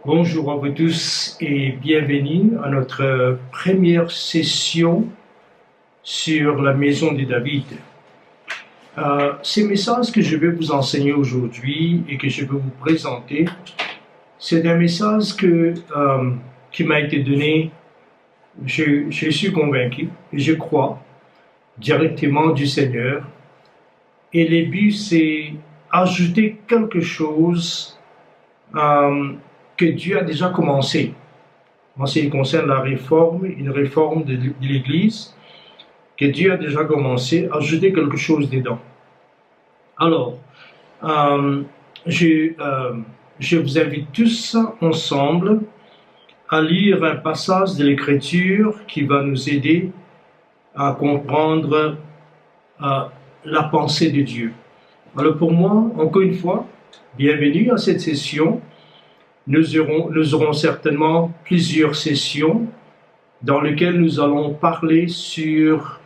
Bonjour à vous tous et bienvenue à notre première session sur la maison de David. Ces messages que je vais vous enseigner aujourd'hui et que je vais vous présenter, c'est un message qui m'a été donné, je suis convaincu et je crois directement du Seigneur. Et le but, c'est ajouter quelque chose que Dieu a déjà commencé. En ce qui concerne la réforme, une réforme de l'Église, que Dieu a déjà commencé, ajouter quelque chose dedans. Alors, je vous invite tous ensemble à lire un passage de l'Écriture qui va nous aider à comprendre la pensée de Dieu. Alors pour moi, encore une fois, bienvenue à cette session. Nous aurons certainement plusieurs sessions dans lesquelles nous allons parler sur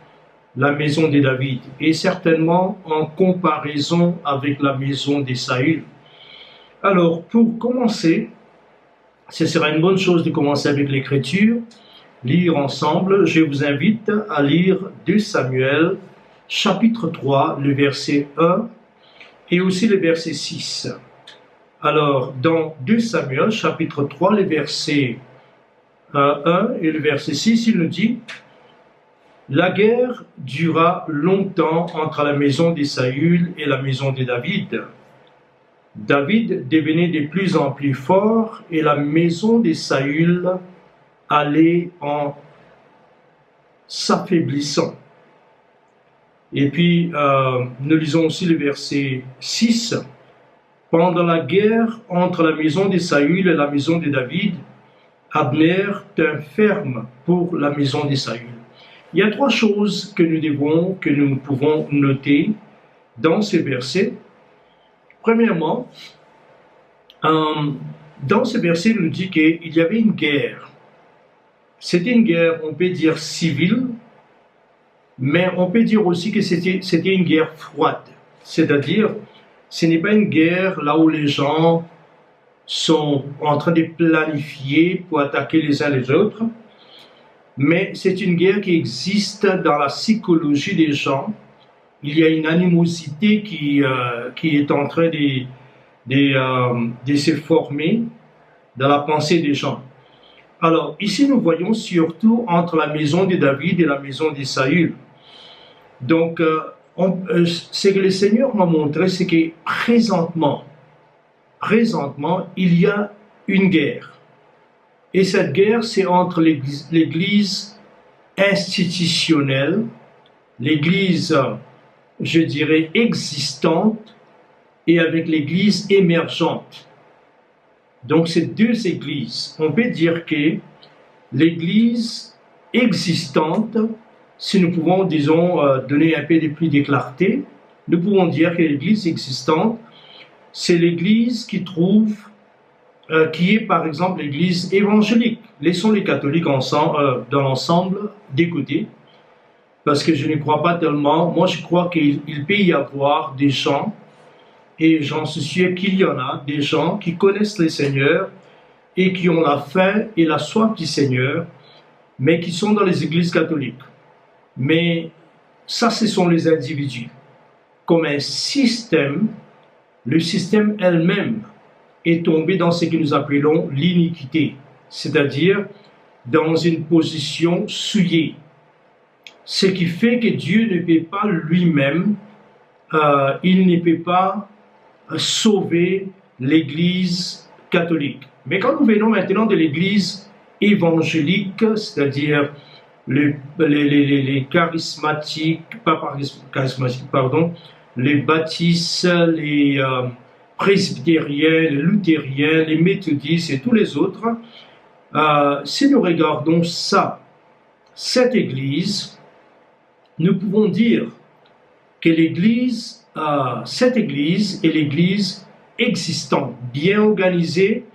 la maison de David et certainement en comparaison avec la maison de Saül. Alors, pour commencer, ce sera une bonne chose de commencer avec l'Écriture, lire ensemble. Je vous invite à lire 2 Samuel, chapitre 3, le verset 1 et aussi le verset 6. Alors, dans 2 Samuel, chapitre 3, le verset 1 et le verset 6, il nous dit « La guerre dura longtemps entre la maison de Saül et la maison de David. David devenait de plus en plus fort et la maison de Saül allait en s'affaiblissant. » Et puis, nous lisons aussi le verset 6. Pendant la guerre entre la maison de Saül et la maison de David, Abner tint ferme pour la maison de Saül. Il y a 3 choses que nous pouvons noter dans ces versets. Premièrement, dans ce verset, il nous dit qu'il y avait une guerre. C'était une guerre, on peut dire civile, mais on peut dire aussi que c'était une guerre froide. C'est-à-dire, ce n'est pas une guerre là où les gens sont en train de planifier pour attaquer les uns les autres, mais c'est une guerre qui existe dans la psychologie des gens. Il y a une animosité qui est en train de se former dans la pensée des gens. Alors, ici, nous voyons surtout entre la maison de David et la maison de Saül. Donc, ce que le Seigneur m'a montré, c'est que présentement, il y a une guerre. Et cette guerre, c'est entre l'Église institutionnelle, l'Église, je dirais, existante, et avec l'Église émergente. Donc, ces 2 églises, on peut dire que l'Église existante, si nous pouvons, disons, donner un peu de plus de clarté, nous pouvons dire que l'Église existante, c'est l'Église qui est par exemple l'Église évangélique. Laissons les catholiques dans l'ensemble d'écouter, parce que je ne crois pas tellement. Moi, je crois qu'il peut y avoir des gens, et j'en suis sûr qu'il y en a, des gens qui connaissent le Seigneur et qui ont la faim et la soif du Seigneur, mais qui sont dans les églises catholiques. Mais ça, ce sont les individus. Comme un système, le système elle-même est tombé dans ce que nous appelons l'iniquité, c'est-à-dire dans une position souillée. Ce qui fait que Dieu ne peut pas lui-même, il ne peut pas sauver l'Église catholique. Mais quand nous venons maintenant de l'Église évangélique, c'est-à-dire les charismatiques, les baptistes, les presbytériens, les luthériens, les méthodistes et tous les autres, si nous regardons cette Église, nous pouvons dire que cette Église est l'Église existante, bien organisée,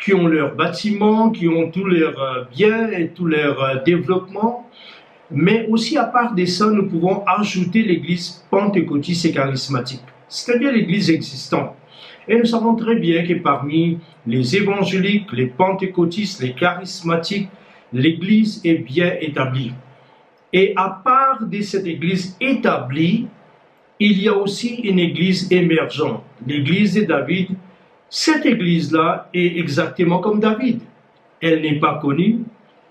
qui ont leurs bâtiments, qui ont tous leurs biens et tout leur développement. Mais aussi, à part de ça, nous pouvons ajouter l'Église pentecôtiste et charismatique, c'est-à-dire l'Église existante. Et nous savons très bien que parmi les évangéliques, les pentecôtistes, les charismatiques, l'Église est bien établie. Et à part de cette Église établie, il y a aussi une Église émergente, l'Église de David. Cette Église-là est exactement comme David. Elle n'est pas connue,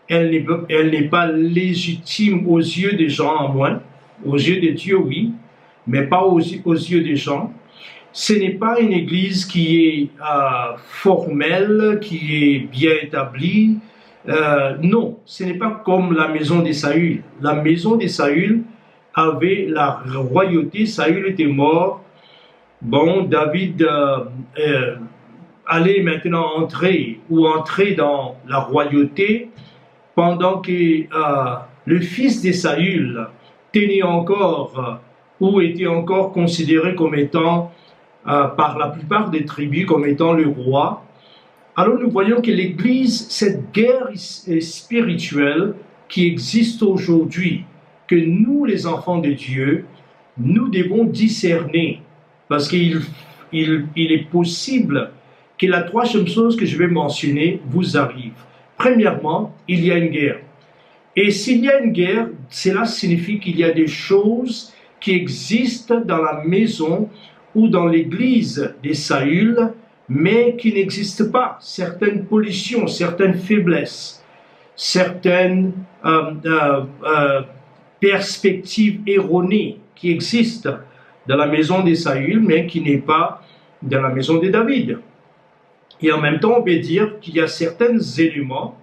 elle n'est pas légitime aux yeux des gens en moins, aux yeux de Dieu, oui, mais pas aux yeux des gens. Ce n'est pas une Église qui est formelle, qui est bien établie. Non, ce n'est pas comme la maison de Saül. La maison de Saül avait la royauté, Saül était mort. Bon, David allait maintenant entrer dans la royauté pendant que le fils de Saül tenait encore ou était encore considéré comme étant par la plupart des tribus comme étant le roi. Alors nous voyons que l'Église, cette guerre spirituelle qui existe aujourd'hui, que nous les enfants de Dieu, nous devons discerner, parce qu'il est possible que la troisième chose que je vais mentionner vous arrive. Premièrement, il y a une guerre. Et s'il y a une guerre, cela signifie qu'il y a des choses qui existent dans la maison ou dans l'église de Saül, mais qui n'existent pas. Certaines pollutions, certaines faiblesses, certaines perspectives erronées qui existent dans la maison de Saül, mais qui n'est pas dans la maison de David. Et en même temps, on peut dire qu'il y a certains éléments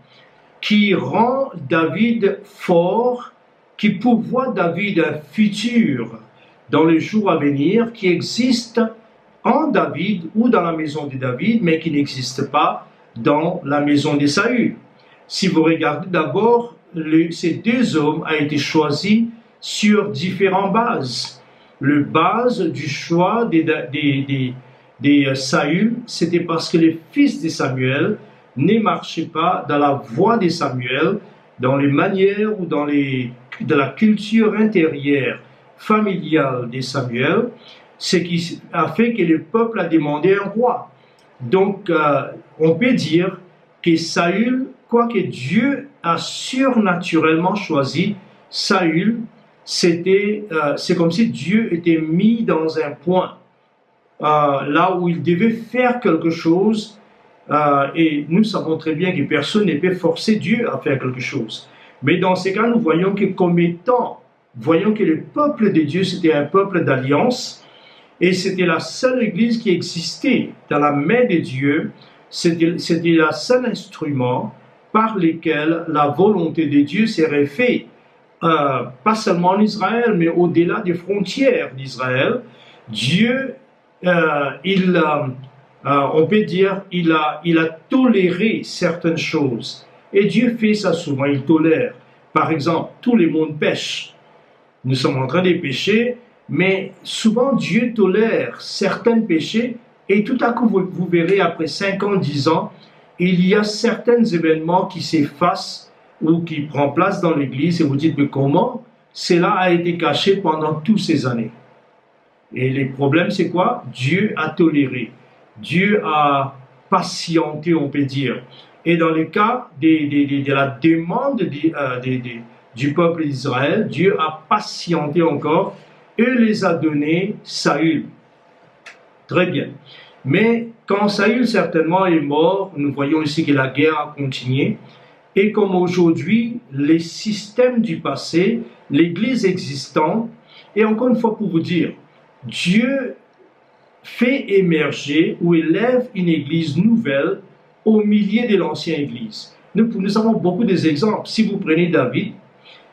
qui rendent David fort, qui pourvoient David un futur dans les jours à venir, qui existe en David ou dans la maison de David, mais qui n'existe pas dans la maison de Saül. Si vous regardez d'abord, ces deux hommes ont été choisis sur différentes bases. Le base du choix de Saül, c'était parce que les fils de Samuel ne marchaient pas dans la voie de Samuel, dans les manières ou dans la culture intérieure familiale de Samuel, ce qui a fait que le peuple a demandé un roi. Donc, on peut dire que Saül, quoique Dieu a surnaturellement choisi Saül, c'est comme si Dieu était mis dans un point, là où il devait faire quelque chose, et nous savons très bien que personne ne peut forcer Dieu à faire quelque chose. Mais dans ces cas, nous voyons que voyons que le peuple de Dieu, c'était un peuple d'alliance, et c'était la seule église qui existait dans la main de Dieu. C'était le seul instrument par lequel la volonté de Dieu serait faite, pas seulement en Israël, mais au-delà des frontières d'Israël. Dieu, on peut dire, il a toléré certaines choses. Et Dieu fait ça souvent, il tolère. Par exemple, tout le monde pêche. Nous sommes en train de pécher, mais souvent Dieu tolère certains péchés, et tout à coup, vous verrez, après 5 ans, 10 ans, il y a certains événements qui s'effacent ou qui prennent place dans l'Église, et vous dites, mais comment cela a été caché pendant toutes ces années? Et le problème, c'est quoi? Dieu a toléré. Dieu a patienté, on peut dire. Et dans le cas de la demande du peuple d'Israël, Dieu a patienté encore et les a donnés Saül. Très bien. Mais quand Saül certainement est mort, nous voyons ici que la guerre a continué. Et comme aujourd'hui, les systèmes du passé, l'Église existante, et encore une fois pour vous dire, Dieu fait émerger ou élève une Église nouvelle au milieu de l'ancienne Église. Nous avons beaucoup d'exemples. Si vous prenez David,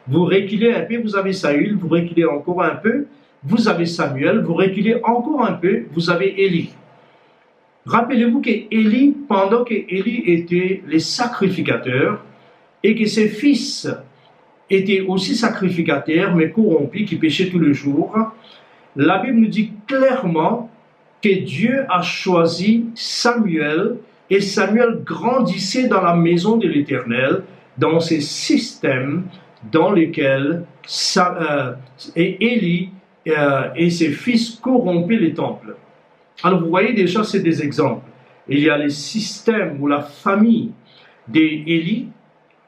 vous reculez un peu, vous avez Saül, vous reculez encore un peu, vous avez Samuel, vous reculez encore un peu, vous avez Élie. Rappelez-vous qu'Élie, pendant qu'Élie était le sacrificateur et que ses fils étaient aussi sacrificateurs mais corrompus, qui péchaient tous les jours, la Bible nous dit clairement que Dieu a choisi Samuel, et Samuel grandissait dans la maison de l'Éternel, dans ces systèmes dans lesquels Élie et ses fils corrompaient les temples. Alors vous voyez déjà, c'est des exemples. Il y a le système ou la famille d'Élie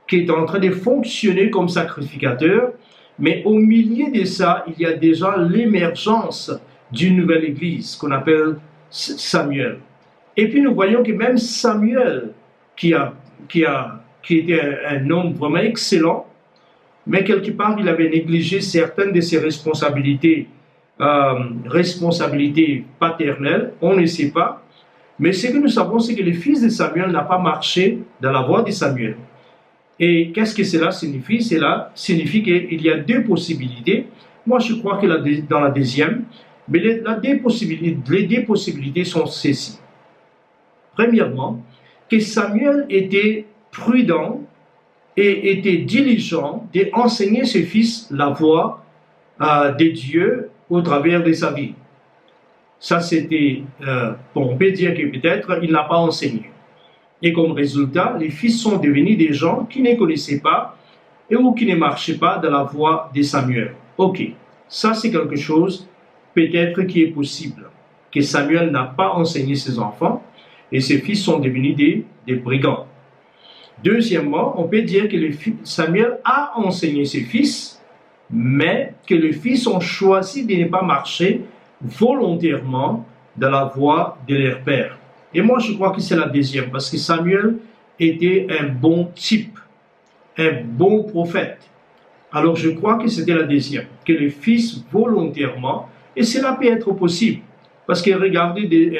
qui est en train de fonctionner comme sacrificateur, mais au milieu de ça, il y a déjà l'émergence d'une nouvelle église qu'on appelle Samuel. Et puis nous voyons que même Samuel, qui était un homme vraiment excellent, mais quelque part il avait négligé certaines de ses responsabilités paternelles, on ne sait pas. Mais ce que nous savons, c'est que le fils de Samuel n'a pas marché dans la voie de Samuel. Et qu'est-ce que cela signifie? Cela signifie qu'il y a deux possibilités. Moi, je crois que dans la deuxième, mais les deux possibilités sont celles-ci. Premièrement, que Samuel était prudent et était diligent d'enseigner ses fils la voie de Dieu au travers de sa vie. Ça, c'était, on peut dire que peut-être il n'a pas enseigné. Et comme résultat, les fils sont devenus des gens qui ne connaissaient pas ou qui ne marchaient pas dans la voie de Samuel. Ok, ça c'est quelque chose peut-être qui est possible, que Samuel n'a pas enseigné ses enfants et ses fils sont devenus des brigands. Deuxièmement, on peut dire que Samuel a enseigné ses fils, mais que les fils ont choisi de ne pas marcher volontairement dans la voie de leur père. Et moi, je crois que c'est la deuxième, parce que Samuel était un bon type, un bon prophète. Alors, je crois que c'était la deuxième, que les fils volontairement, et cela peut être possible, parce que regardez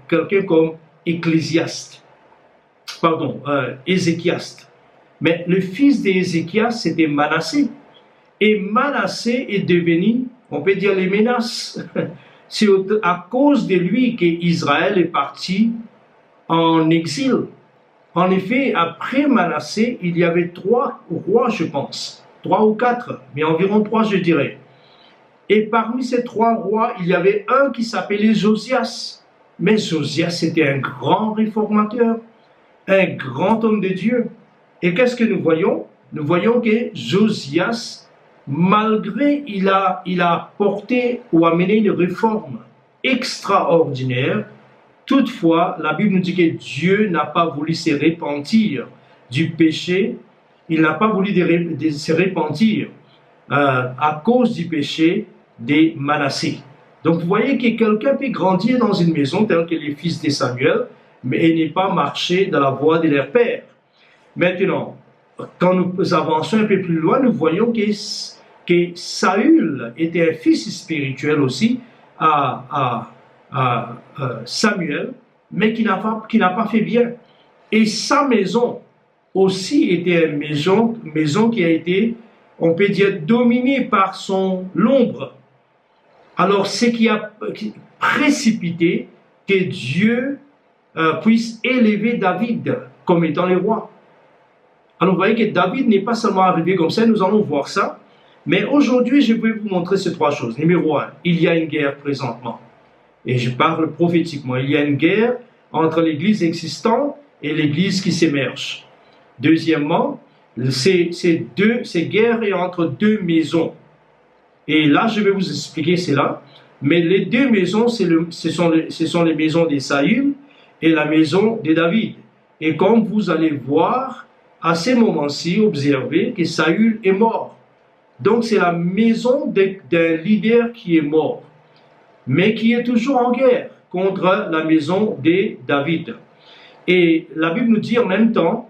quelqu'un comme Ézéchiaste. Mais le fils d'Ézéchias, c'était Manassé. Et Manassé est devenu, on peut dire, les menaces. C'est à cause de lui qu'Israël est parti en exil. En effet, après Manassé, il y avait 3 rois, je pense. 3 ou 4, mais environ 3, je dirais. Et parmi ces 3 rois, il y avait un qui s'appelait Josias. Mais Josias était un grand réformateur, un grand homme de Dieu. Et qu'est-ce que nous voyons? Nous voyons que Josias, malgré il a apporté ou amené une réforme extraordinaire, toutefois, la Bible nous dit que Dieu n'a pas voulu se repentir du péché, il n'a pas voulu se repentir à cause du péché des Manassé. Donc vous voyez que quelqu'un peut grandir dans une maison telle que les fils de Samuel, mais n'est pas marché dans la voie de leur père. Maintenant, quand nous avançons un peu plus loin, nous voyons que Saül était un fils spirituel aussi à Samuel, mais qui n'a pas fait bien. Et sa maison aussi était une maison qui a été, on peut dire, dominée par l'ombre. Alors, ce qui a précipité que Dieu puisse élever David comme étant le roi. Alors, vous voyez que David n'est pas seulement arrivé comme ça, nous allons voir ça. Mais aujourd'hui, je vais vous montrer ces 3 choses. Numéro 1, il y a une guerre présentement. Et je parle prophétiquement. Il y a une guerre entre l'église existante et l'église qui s'émerge. Deuxièmement, ces guerres est entre 2 maisons. Et là, je vais vous expliquer cela. Mais les 2 maisons, ce sont les maisons de Saül et la maison de David. Et comme vous allez voir, à ce moment-ci, observez que Saül est mort. Donc c'est la maison d'un leader qui est mort, mais qui est toujours en guerre contre la maison de David. Et la Bible nous dit en même temps,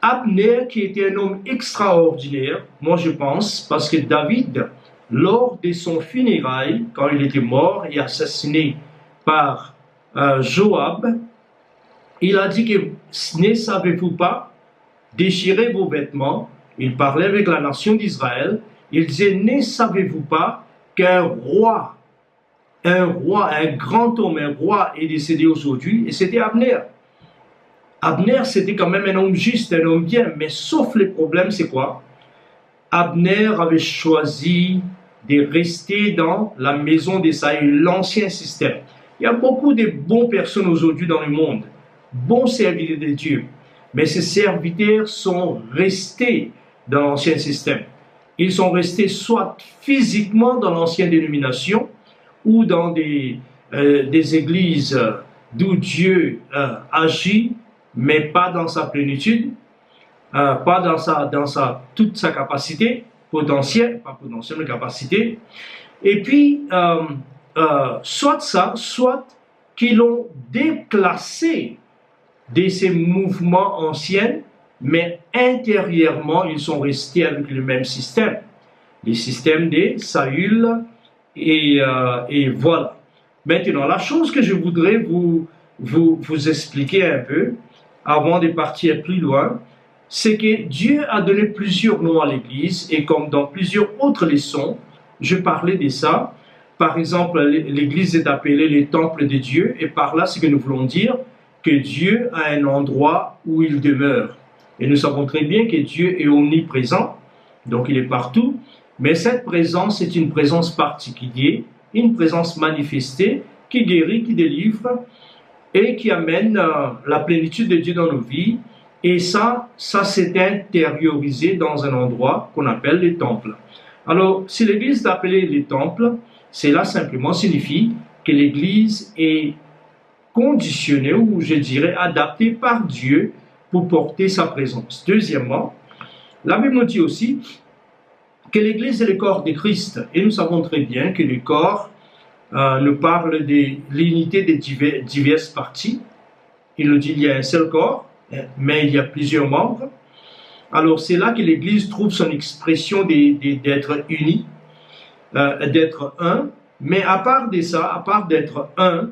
Abner, qui était un homme extraordinaire, moi je pense, parce que David, lors de son funérail, quand il était mort et assassiné par Joab, il a dit que ne savez-vous pas, déchirez vos vêtements. Il parlait avec la nation d'Israël. Il disait, ne savez-vous pas qu'un roi, un grand homme, un roi est décédé aujourd'hui, et c'était Abner. Abner, c'était quand même un homme juste, un homme bien, mais sauf le problème, c'est quoi? Abner avait choisi de rester dans la maison de Saül, l'ancien système. Il y a beaucoup de bonnes personnes aujourd'hui dans le monde, bons serviteurs de Dieu, mais ces serviteurs sont restés dans l'ancien système. Ils sont restés soit physiquement dans l'ancienne dénomination ou dans des des églises d'où Dieu agit, mais pas dans sa plénitude, pas dans toute sa capacité potentielle, pas potentielle, mais capacité. Et puis, soit ça, soit qu'ils l'ont déclassé de ces mouvements anciens, mais intérieurement, ils sont restés avec le même système. Les systèmes des Saül, et voilà. Maintenant, la chose que je voudrais vous expliquer un peu, avant de partir plus loin, c'est que Dieu a donné plusieurs noms à l'Église, et comme dans plusieurs autres leçons, je parlais de ça. Par exemple, l'Église est appelée le temple de Dieu, et par là, ce que nous voulons dire, que Dieu a un endroit où il demeure. Et nous savons très bien que Dieu est omniprésent, donc il est partout, mais cette présence est une présence particulière, une présence manifestée, qui guérit, qui délivre, et qui amène la plénitude de Dieu dans nos vies. Et ça s'est intériorisé dans un endroit qu'on appelle les temples. Alors, si l'Église est appelée les temples, cela simplement signifie que l'Église est conditionnée, ou je dirais adaptée par Dieu pour porter sa présence. Deuxièmement, la Bible nous dit aussi que l'Église est le corps de Christ. Et nous savons très bien que le corps nous parle de l'unité des diverses parties. Il nous dit qu'il y a un seul corps, mais il y a plusieurs membres. Alors c'est là que l'Église trouve son expression d'être unie, d'être un. Mais à part de ça, à part d'être un,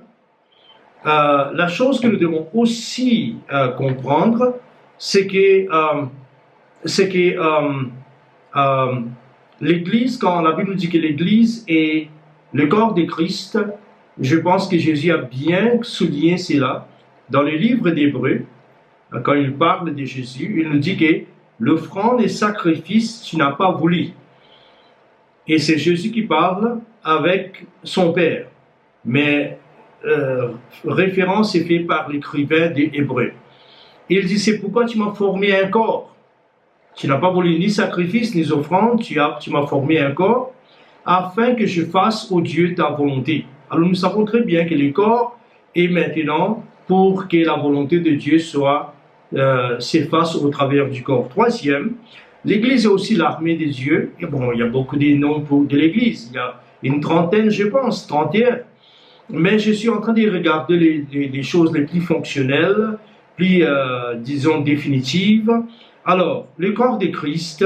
la chose que nous devons aussi comprendre, c'est que l'Église, quand la Bible nous dit que l'Église est le corps de Christ, je pense que Jésus a bien souligné cela dans le livre d'Hébreux. Quand il parle de Jésus, il nous dit que l'offrande et sacrifice, tu n'as pas voulu. Et c'est Jésus qui parle avec son Père. Mais référence est faite par l'écrivain des Hébreux. Il dit, c'est pourquoi tu m'as formé un corps. Tu n'as pas voulu ni sacrifice, ni offrande, tu m'as formé un corps, afin que je fasse, ô Dieu, ta volonté. Alors nous savons très bien que le corps est maintenant pour que la volonté de Dieu s'efface au travers du corps. Troisième, l'Église est aussi l'armée de Dieu. Et bon, il y a beaucoup de noms de l'Église. Il y a une trentaine, je pense, 31. Mais je suis en train de regarder les choses les plus fonctionnelles, plus, disons, définitives. Alors, le corps de Christ,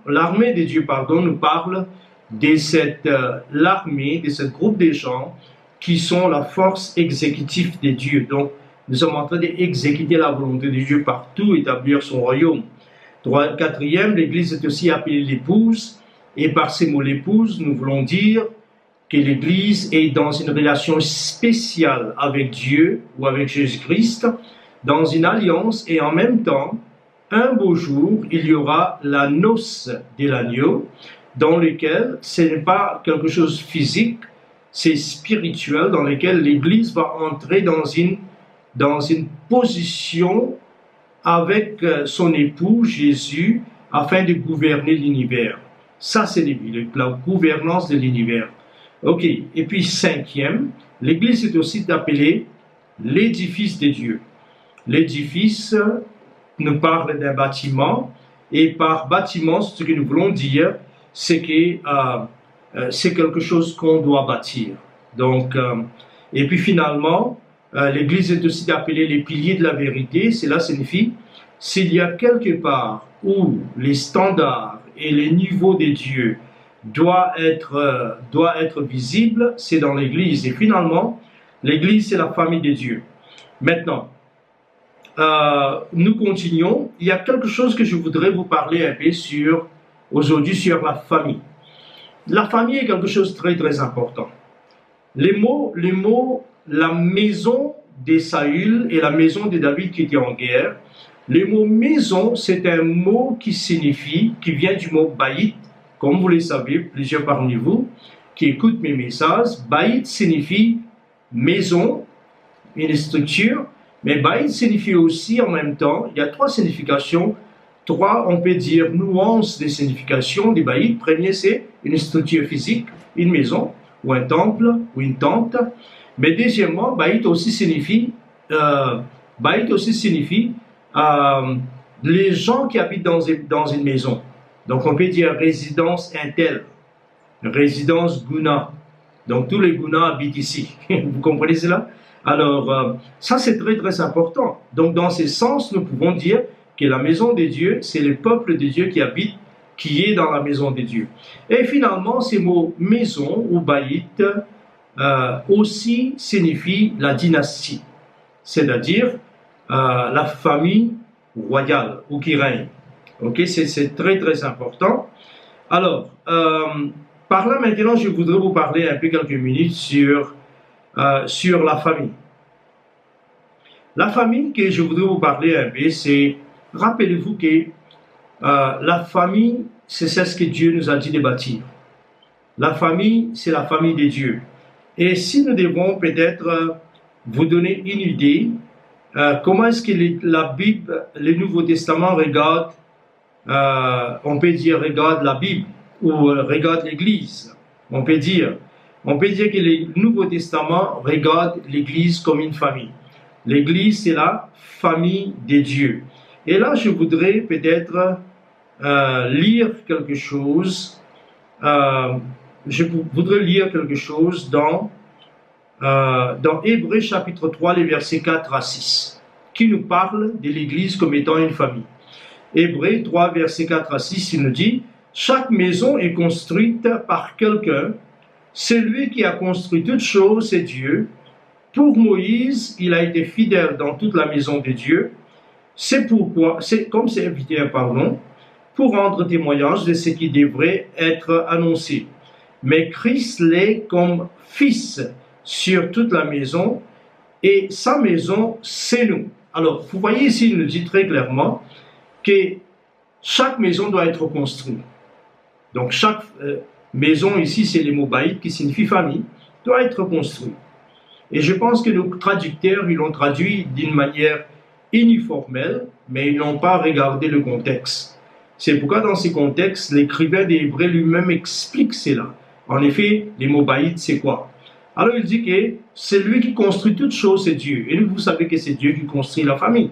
l'armée de Dieu, pardon, nous parle de l'armée, de ce groupe de gens qui sont la force exécutive de Dieu. Donc, nous sommes en train d'exécuter la volonté de Dieu partout, établir son royaume. Quatrième, l'Église est aussi appelée l'épouse, et par ces mots l'épouse, nous voulons dire que l'Église est dans une relation spéciale avec Dieu ou avec Jésus-Christ, dans une alliance, et en même temps, un beau jour, il y aura la noce de l'agneau, dans lequel ce n'est pas quelque chose de physique, c'est spirituel, dans lequel l'Église va entrer dans une position avec son époux Jésus afin de gouverner l'univers. Ça, c'est la gouvernance de l'univers. Ok, et puis cinquième, l'Église est aussi appelée l'édifice de Dieu. L'édifice nous parle d'un bâtiment, et par bâtiment, ce que nous voulons dire, c'est que c'est quelque chose qu'on doit bâtir. Donc, et puis finalement, l'Église est aussi appelée les piliers de la vérité. Cela signifie, s'il y a quelque part où les standards et les niveaux de Dieu doivent être visibles, c'est dans l'Église. Et finalement, l'Église, c'est la famille de Dieu. Maintenant, nous continuons. Il y a quelque chose que je voudrais vous parler un peu aujourd'hui sur la famille. La famille est quelque chose de très très important. Les mots, la maison de Saül et la maison de David qui étaient en guerre, le mot maison, c'est un mot qui vient du mot baït, comme vous le savez, plusieurs parmi vous qui écoutent mes messages. Baït signifie maison, une structure, mais baït signifie aussi en même temps, il y a trois significations trois, on peut dire, nuances de signification du baït. Premier, c'est une structure physique, une maison, ou un temple, ou une tente. Mais deuxièmement, baït aussi signifie les gens qui habitent dans une maison. Donc on peut dire résidence intel, résidence guna. Donc tous les gunas habitent ici. Vous comprenez cela? Alors ça c'est très très important. Donc dans ce sens, nous pouvons dire que la maison de Dieu, c'est le peuple de Dieu qui habite, qui est dans la maison de Dieu. Et finalement, ces mots maison ou baït aussi signifient la dynastie, c'est-à-dire la famille royale ou qui règne. Ok, c'est très très important. Alors, par là maintenant, je voudrais vous parler un peu quelques minutes sur la famille. La famille que je voudrais vous parler un peu, c'est, rappelez-vous que la famille, c'est ce que Dieu nous a dit de bâtir. La famille, c'est la famille de Dieu. Et si nous devons peut-être vous donner une idée, comment est-ce que la Bible, le Nouveau Testament regarde, on peut dire regarde la Bible ou regarde l'Église. On peut dire que le Nouveau Testament regarde l'Église comme une famille. L'Église, c'est la famille de Dieu. Et là, je voudrais peut-être lire quelque chose. Je voudrais lire quelque chose dans Hébreux chapitre 3, les versets 4 à 6, qui nous parle de l'Église comme étant une famille. Hébreux 3, versets 4 à 6, il nous dit « Chaque maison est construite par quelqu'un. Celui qui a construit toute chose, c'est Dieu. Pour Moïse, il a été fidèle dans toute la maison de Dieu. C'est pourquoi, c'est comme serviteur, pour rendre témoignage de ce qui devrait être annoncé. Mais Christ l'est comme fils sur toute la maison, et sa maison, c'est nous. » Alors, vous voyez ici, il nous dit très clairement que chaque maison doit être construite. Donc, chaque maison ici, c'est les mots baït qui signifie famille, doit être construite. Et je pense que nos traducteurs, ils l'ont traduit d'une manière uniformelle, mais ils n'ont pas regardé le contexte. C'est pourquoi dans ces contextes, l'écrivain des Hébreux lui-même explique cela. En effet, les mots baït, c'est quoi? Alors il dit que c'est lui qui construit toutes choses, c'est Dieu. Et vous savez que c'est Dieu qui construit la famille.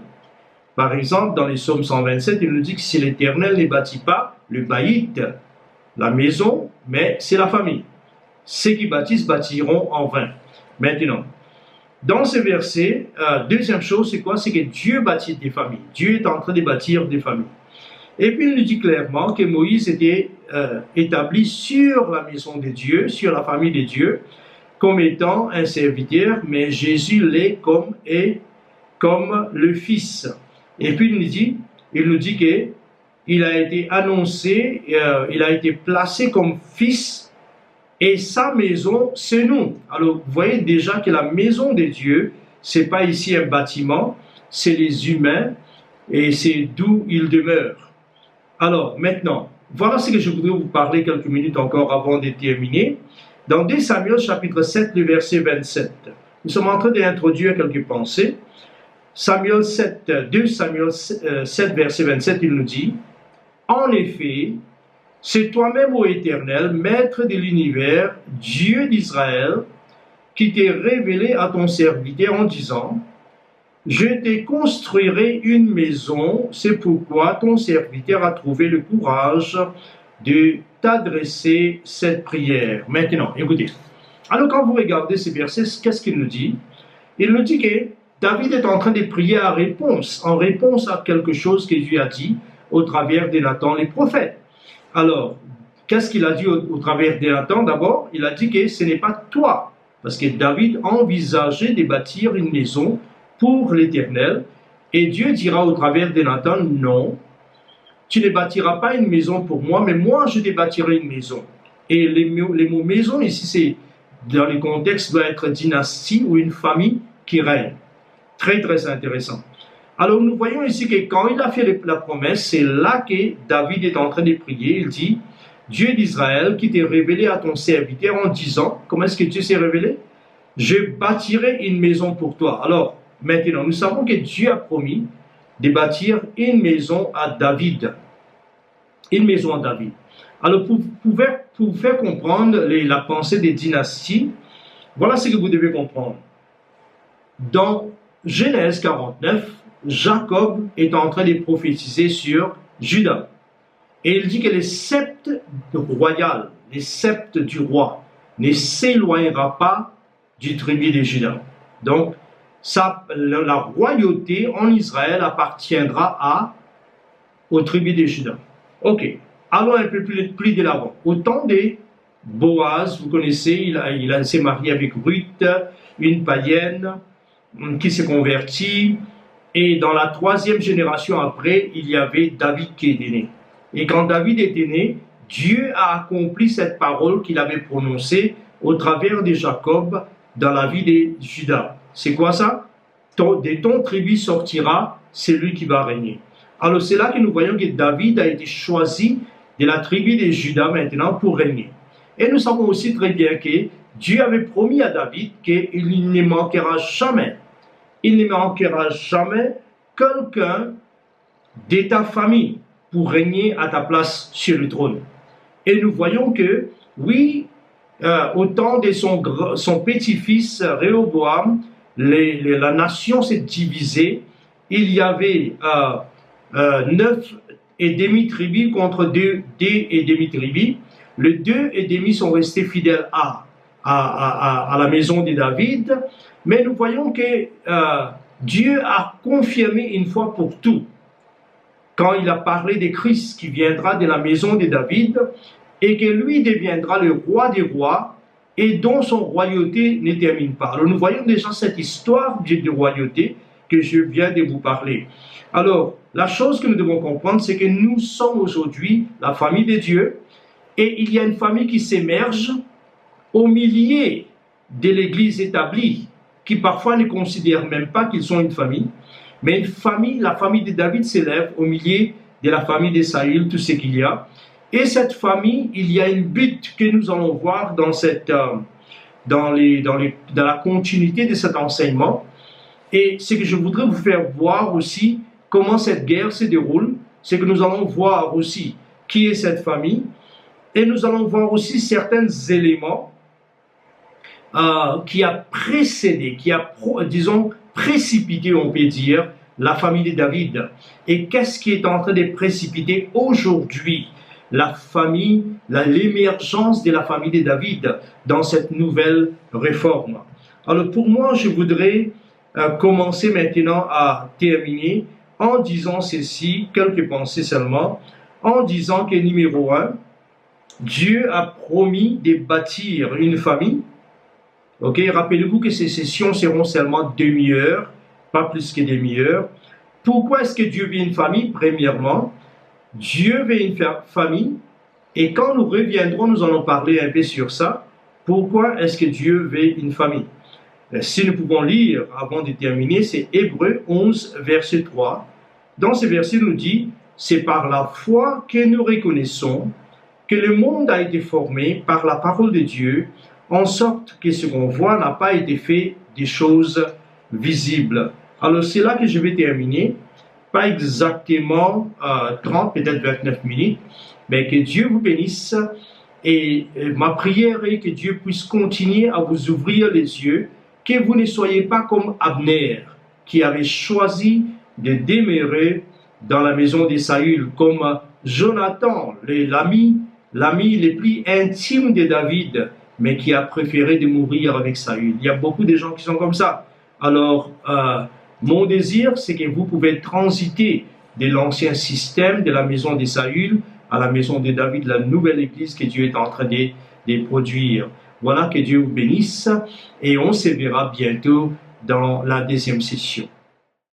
Par exemple, dans les psaumes 127, il nous dit que si l'Éternel ne bâtit pas le baït, la maison, mais c'est la famille. Ceux qui bâtissent bâtiront en vain. Maintenant, dans ce verset, deuxième chose, c'est quoi? C'est que Dieu bâtit des familles. Dieu est en train de bâtir des familles. Et puis il nous dit clairement que Moïse était établi sur la maison de Dieu, sur la famille de Dieu, comme étant un serviteur, mais Jésus l'est comme le Fils. Et puis il nous dit qu'il a été annoncé, il a été placé comme Fils, et sa maison, c'est nous. Alors, vous voyez déjà que la maison de Dieu, c'est pas ici un bâtiment, c'est les humains, et c'est d'où ils demeurent. Alors, maintenant, voilà ce que je voudrais vous parler quelques minutes encore avant de terminer. Dans 2 Samuel chapitre 7, le verset 27, nous sommes en train d'introduire quelques pensées. 2 Samuel 7, verset 27, il nous dit « En effet, c'est toi-même, ô Éternel, Maître de l'univers, Dieu d'Israël, qui t'es révélé à ton serviteur en disant « Je te construirai une maison, c'est pourquoi ton serviteur a trouvé le courage de t'adresser cette prière. » Maintenant, écoutez. Alors quand vous regardez ces versets, qu'est-ce qu'il nous dit? Il nous dit que David est en train de prier en réponse à quelque chose que Dieu a dit au travers de Nathan, les prophètes. Alors, qu'est-ce qu'il a dit au travers de Nathan? D'abord, il a dit que ce n'est pas toi, parce que David envisageait de bâtir une maison pour l'Éternel, et Dieu dira au travers de Nathan, non, tu ne bâtiras pas une maison pour moi, mais moi je te bâtirai une maison. Et les mots maison ici, c'est dans le contexte doit être dynastie ou une famille qui règne. Très très intéressant. Alors nous voyons ici que quand il a fait la promesse, c'est là que David est en train de prier. Il dit, Dieu d'Israël qui t'est révélé à ton serviteur en disant, comment est-ce que Dieu s'est révélé? Je bâtirai une maison pour toi. Alors maintenant, nous savons que Dieu a promis de bâtir une maison à David. Une maison à David. Alors, pour faire comprendre la pensée des dynasties, voilà ce que vous devez comprendre. Dans Genèse 49, Jacob est en train de prophétiser sur Juda. Et il dit que les sceptres royaux, les sceptres du roi, ne s'éloignera pas du tribu de Juda. Donc, la royauté en Israël appartiendra au tribu de Juda. Ok, allons un peu plus de l'avant. Au temps de Boaz, vous connaissez, il s'est marié avec Ruth, une païenne qui s'est convertie. Et dans la 3e génération après, il y avait David qui était né. Et quand David était né, Dieu a accompli cette parole qu'il avait prononcée au travers de Jacob dans la vie de Juda. C'est quoi ça? De ton tribu sortira celui qui va régner. Alors c'est là que nous voyons que David a été choisi de la tribu de Juda maintenant pour régner. Et nous savons aussi très bien que Dieu avait promis à David qu'il ne manquera jamais. Il ne manquera jamais quelqu'un de ta famille pour régner à ta place sur le trône. Et nous voyons que, oui, au temps de son petit-fils Réhoboam, la nation s'est divisée. Il y avait 9,5 tribus contre 2,5 tribus. Les 2,5 sont restés fidèles à la maison de David. Mais nous voyons que Dieu a confirmé une fois pour tout, quand il a parlé de Christ qui viendra de la maison de David, et que lui deviendra le roi des rois, et dont son royauté ne termine pas. Alors nous voyons déjà cette histoire de royauté que je viens de vous parler. Alors, la chose que nous devons comprendre, c'est que nous sommes aujourd'hui la famille de Dieu, et il y a une famille qui s'émerge au milieu de l'Église établie, qui parfois ne considèrent même pas qu'ils sont une famille, mais une famille, la famille de David s'élève au milieu de la famille de Saül, tout ce qu'il y a. Et cette famille, il y a une but que nous allons voir dans la continuité de cet enseignement. Et ce que je voudrais vous faire voir aussi, comment cette guerre se déroule, c'est que nous allons voir aussi qui est cette famille, et nous allons voir aussi certains éléments qui a précédé, qui a, disons, précipité, on peut dire, la famille de David. Et qu'est-ce qui est en train de précipiter aujourd'hui la famille, l'émergence de la famille de David dans cette nouvelle réforme? Alors pour moi, je voudrais commencer maintenant à terminer en disant ceci, quelques pensées seulement, en disant que numéro 1, Dieu a promis de bâtir une famille. Ok, rappelez-vous que ces sessions seront seulement demi-heure, pas plus que demi-heure. Pourquoi est-ce que Dieu veut une famille? Premièrement, Dieu veut une famille, et quand nous reviendrons, nous allons parler un peu sur ça. Pourquoi est-ce que Dieu veut une famille? Si nous pouvons lire avant de terminer, c'est Hébreux 11, verset 3. Dans ce verset, il nous dit, c'est par la foi que nous reconnaissons que le monde a été formé par la parole de Dieu, en sorte que ce qu'on voit n'a pas été fait des choses visibles. Alors c'est là que je vais terminer, pas exactement 30, peut-être 29 minutes, mais que Dieu vous bénisse, et ma prière est que Dieu puisse continuer à vous ouvrir les yeux, que vous ne soyez pas comme Abner, qui avait choisi de demeurer dans la maison de Saül, comme Jonathan, l'ami le plus intime de David, mais qui a préféré de mourir avec Saül. Il y a beaucoup de gens qui sont comme ça. Alors, mon désir, c'est que vous pouvez transiter de l'ancien système de la maison de Saül à la maison de David, la nouvelle église que Dieu est en train de produire. Voilà, que Dieu vous bénisse, et on se verra bientôt dans la deuxième session.